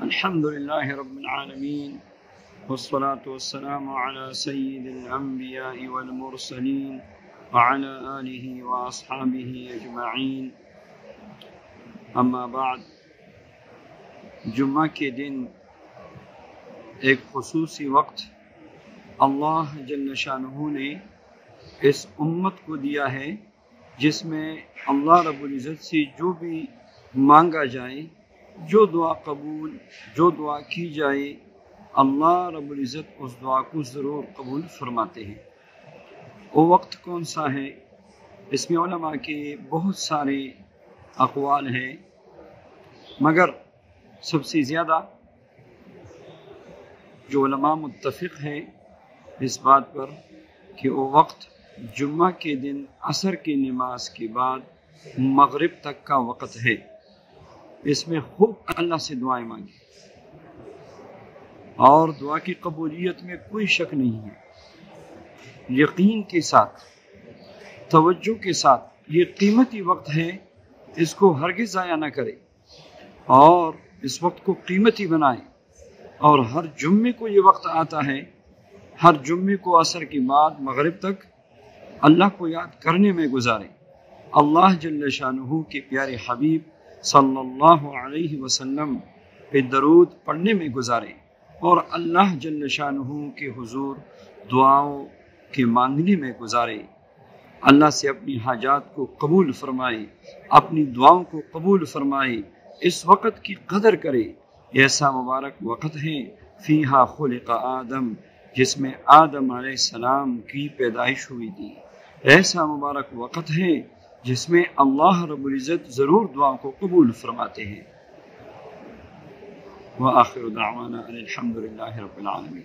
الحمد لله رب العالمين والصلاة والسلام على سيد الأنبياء والمرسلين وعلى آله وأصحابه أجمعين اما بعد. جمعہ کے دن ایک خصوصی وقت اللہ جل شانہ نے اس امت کو دیا ہے جس میں اللہ رب العزت سے جو بھی مانگا جائے، جو دعا قبول، جو دعا کی جائے، اللہ رب العزت اس دعا کو ضرور قبول فرماتے ہیں. وہ وقت کون سا ہے؟ اس میں علماء کے بہت سارے اقوال ہیں، مگر سب سے زیادہ جو علماء متفق ہیں اس بات پر کہ وہ وقت جمعہ کے دن عصر کی نماز کے بعد مغرب تک کا وقت ہے. اس میں خوب اللہ سے دعائیں مانگیں اور دعا کی قبولیت میں کوئی شک نہیں ہے. یقین کے ساتھ، توجہ کے ساتھ، یہ قیمتی وقت ہے، اس کو ہرگز ضائع نہ کرے اور اس وقت کو قیمتی بنائے. اور ہر جمعے کو یہ وقت آتا ہے، ہر جمعے کو عصر کے بعد مغرب تک اللہ کو یاد کرنے میں گزارے، اللہ جل شانہ کے پیارے حبیب صلی اللہ علیہ وسلم پہ درود پڑھنے میں گزارے اور اللہ جل شانہ کے حضور دعاؤں کے مانگنے میں گزارے. اللہ سے اپنی حاجات کو قبول فرمائے، اپنی دعاؤں کو قبول فرمائے. اس وقت کی قدر کرے. ایسا مبارک وقت ہے فیہا خلق آدم، جس میں آدم علیہ السلام کی پیدائش ہوئی تھی. ایسا مبارک وقت ہے جس میں اللہ رب العزت ضرور دعاؤں کو قبول فرماتے ہیں. وآخر دعوانا الحمد للہ رب العالمین.